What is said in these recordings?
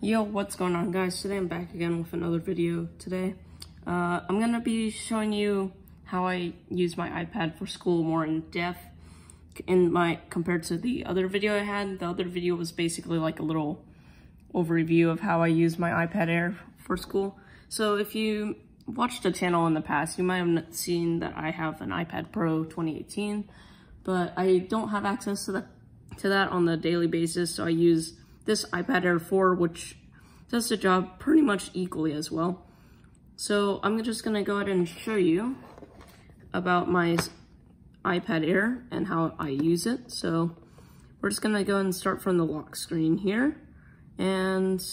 Yo, what's going on, guys? Today I'm back again with another video today. I'm gonna be showing you how I use my iPad for school more in depth compared to the other video I had. The other video was basically like a little overview of how I use my iPad Air for school. So if you watched the channel in the past, you might have seen that I have an iPad Pro 2018, but I don't have access to that on the daily basis, so I use this iPad Air 4, which does the job pretty much equally as well. So I'm just gonna go ahead and show you about my iPad Air and how I use it. So we're just gonna go and start from the lock screen here and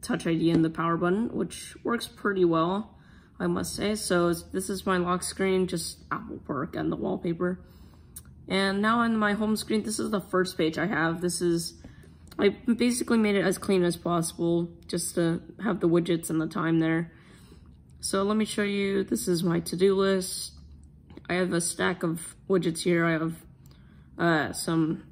Touch ID in the power button, which works pretty well, I must say. So this is my lock screen, just Apple Perk and the wallpaper. And now in my home screen, this is the first page I have. I basically made it as clean as possible just to have the widgets and the time there. So let me show you, this is my to-do list. I have a stack of widgets here. I have some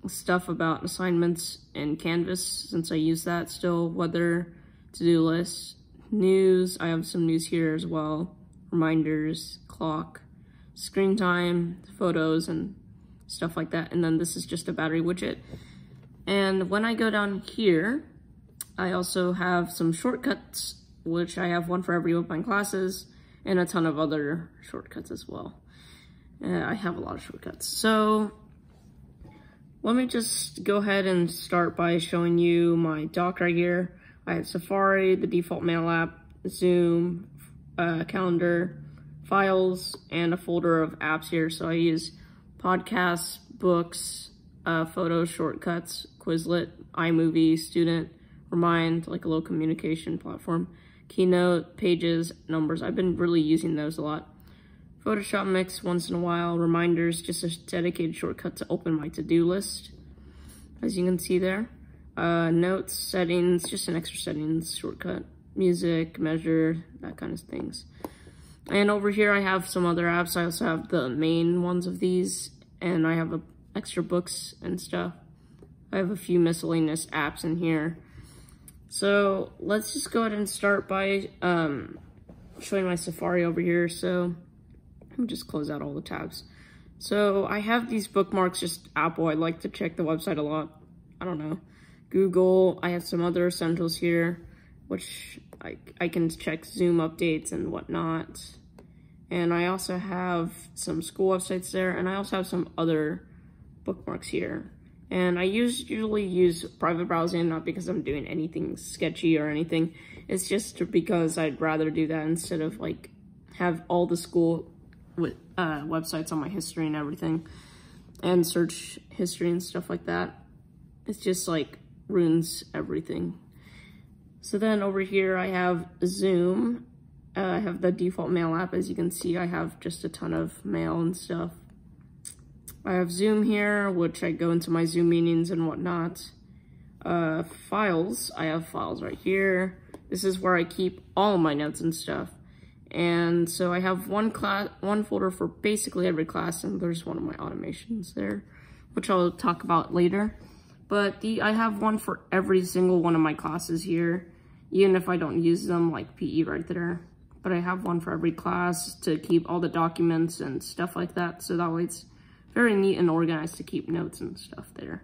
stuff about assignments in Canvas, since I use that still, weather, to-do list, news. I have some news here as well, reminders, clock, screen time, photos, and stuff like that. And then this is just a battery widget. And when I go down here, I also have some shortcuts, which I have one for every one of my classes, and a ton of other shortcuts as well. I have a lot of shortcuts. So let me just go ahead and start by showing you my dock right here. I have Safari, the default mail app, Zoom, calendar, files, and a folder of apps here. So I use podcasts, books, photos, shortcuts, Quizlet, iMovie, Student, Remind, like a little communication platform, Keynote, Pages, Numbers. I've been really using those a lot. Photoshop Mix once in a while, Reminders, just a dedicated shortcut to open my to-do list, as you can see there. Notes, Settings, just an extra settings shortcut. Music, Measure, that kind of things. And over here I have some other apps. I also have the main ones of these, and I have extra books and stuff. I have a few miscellaneous apps in here. So let's just go ahead and start by showing my Safari over here. So let me just close out all the tabs. So I have these bookmarks, just Apple. I like to check the website a lot. I don't know. Google. I have some other essentials here, which I can check Zoom updates and whatnot. And I also have some school websites there, and I also have some other bookmarks here. And I usually use private browsing, not because I'm doing anything sketchy or anything. It's just because I'd rather do that instead of like have all the school websites on my history and everything, and search history and stuff like that. It's just like ruins everything. So then over here I have Zoom. I have the default mail app. As you can see, I have just a ton of mail and stuff. I have Zoom here, which I go into my Zoom meetings and whatnot. Files, I have files right here. This is where I keep all of my notes and stuff. And so I have one folder for basically every class, and there's one of my automations there, which I'll talk about later. But I have one for every single one of my classes here, even if I don't use them, like PE right there. But I have one for every class to keep all the documents and stuff like that, so that way it's very neat and organized to keep notes and stuff there.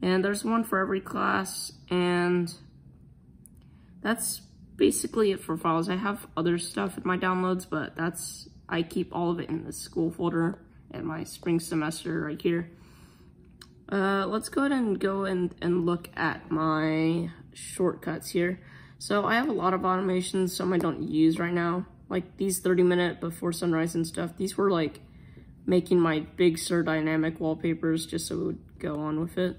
And there's one for every class, and that's basically it for files. I have other stuff in my downloads, but I keep all of it in the school folder and my spring semester right here. Let's go ahead and look at my shortcuts here. So I have a lot of automations, some I don't use right now. Like these 30-minute before sunrise and stuff. These were like making my Big Sur dynamic wallpapers just so it would go on with it.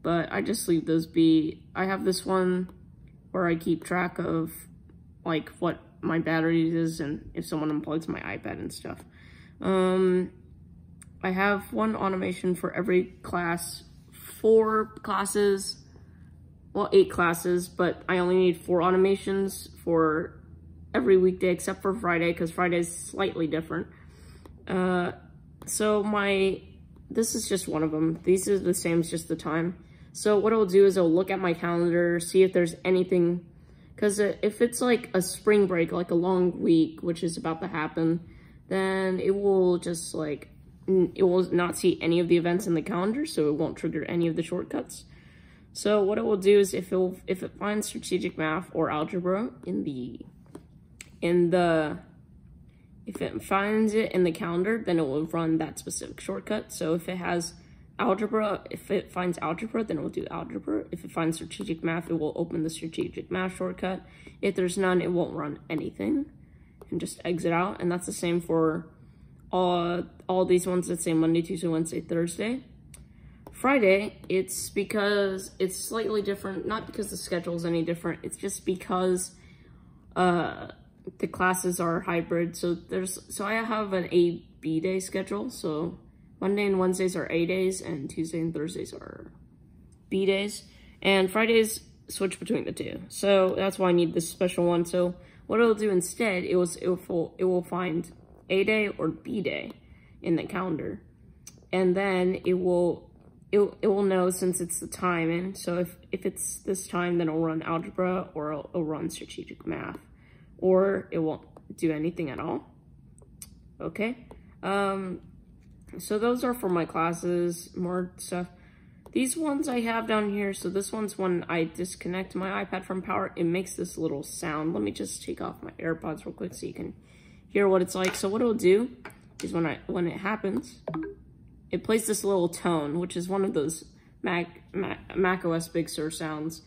But I just leave those be. I have this one where I keep track of like what my battery is and if someone unplugs my iPad and stuff. I have one automation for every class, 4 classes, well 8 classes, but I only need 4 automations for every weekday except for Friday, because Friday is slightly different. So this is just one of them. These are the same as just the time. So what it'll do is it'll look at my calendar, see if there's anything, because if it's like a spring break, like a long week, which is about to happen, then it will just like, it will not see any of the events in the calendar, so it won't trigger any of the shortcuts. So what it will do is if it finds strategic math or algebra if it finds it in the calendar, then it will run that specific shortcut. So if it has algebra, if it finds algebra, then it will do algebra. If it finds strategic math, it will open the strategic math shortcut. If there's none, it won't run anything and just exit out. And that's the same for all these ones that say Monday, Tuesday, Wednesday, Thursday. Friday, it's because it's slightly different, not because the schedule is any different, it's just because the classes are hybrid. So I have an A-B day schedule. So Monday and Wednesdays are A days and Tuesday and Thursdays are B days. And Fridays switch between the two. So that's why I need this special one. So what it'll do instead, it will find A day or B day in the calendar. And then it will know since it's the timing. So if it's this time, then it'll run algebra or it'll run strategic math, or it won't do anything at all. Okay. So those are for my classes, more stuff. These ones I have down here. So this one's when I disconnect my iPad from power, it makes this little sound. Let me just take off my AirPods real quick so you can hear what it's like. So what it'll do is when it happens, it plays this little tone, which is one of those Mac OS Big Sur sounds.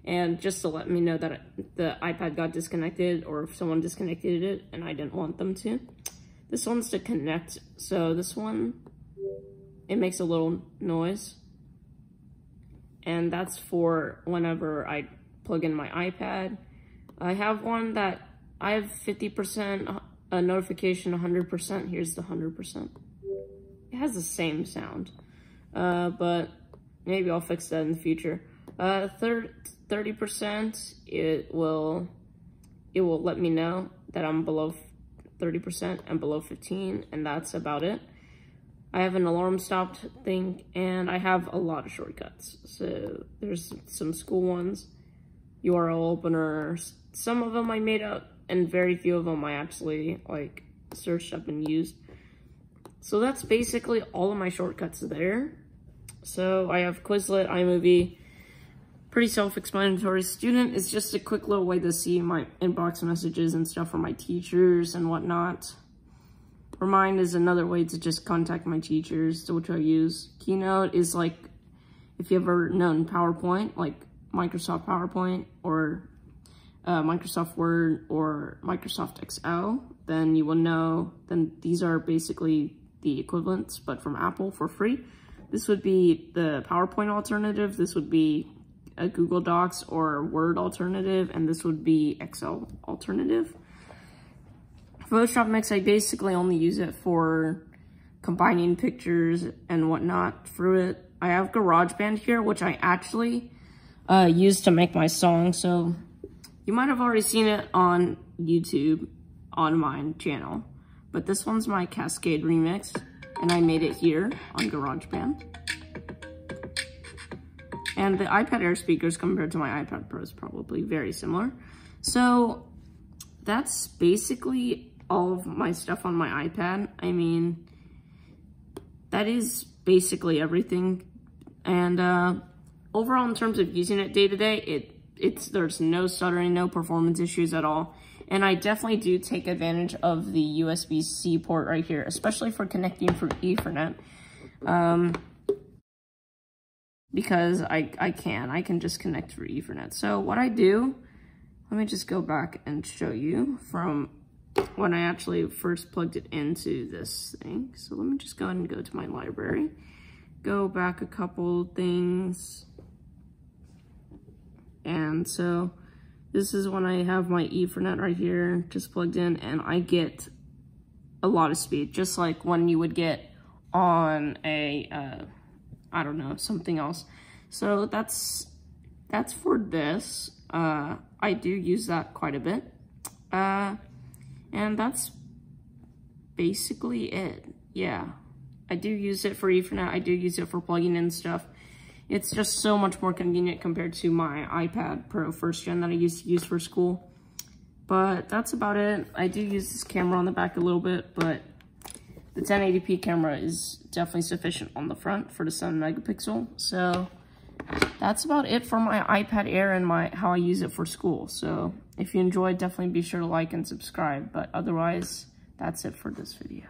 And just to let me know that the iPad got disconnected or if someone disconnected it and I didn't want them to. This one's to connect. So this one, it makes a little noise. And that's for whenever I plug in my iPad. I have one that I have 50%, a notification 100%. Here's the 100%. It has the same sound, but maybe I'll fix that in the future. 30%, it will let me know that I'm below 30% and below 15, and that's about it. I have an alarm stopped thing, and I have a lot of shortcuts. So there's some school ones, URL openers. Some of them I made up, and very few of them I actually like searched up and used. So that's basically all of my shortcuts there. So I have Quizlet, iMovie, pretty self-explanatory. Student is just a quick little way to see my inbox messages and stuff from my teachers and whatnot. Remind is another way to just contact my teachers, which I use. Keynote is like, if you've ever known PowerPoint, like Microsoft PowerPoint or Microsoft Word or Microsoft Excel, then you will know, then these are basically the equivalents, but from Apple for free. This would be the PowerPoint alternative, this would be a Google Docs or Word alternative, and this would be Excel alternative. Photoshop Mix, I basically only use it for combining pictures and whatnot through it. I have GarageBand here, which I actually use to make my song, so you might have already seen it on YouTube on my channel. But this one's my Cascade remix, and I made it here on GarageBand. And the iPad Air speakers compared to my iPad Pro is probably very similar. So that's basically all of my stuff on my iPad. I mean, that is basically everything. And overall, in terms of using it day to day, there's no stuttering, no performance issues at all. And I definitely do take advantage of the USB-C port right here, especially for connecting through Ethernet. Because I can just connect through Ethernet. So what I do, let me just go back and show you from when I actually first plugged it into this thing. So let me just go ahead and go to my library, go back a couple things. And so this is when I have my Ethernet right here, just plugged in, and I get a lot of speed, just like when you would get on a, I don't know, something else. So that's for this. I do use that quite a bit. And that's basically it. Yeah, I do use it for Ethernet. I do use it for plugging in stuff It's just so much more convenient compared to my iPad Pro 1st gen that I used to use for school. But that's about it. I do use this camera on the back a little bit, but the 1080p camera is definitely sufficient on the front for the 7 megapixel. So that's about it for my iPad Air and how I use it for school. So if you enjoyed, definitely be sure to like and subscribe. But otherwise, that's it for this video.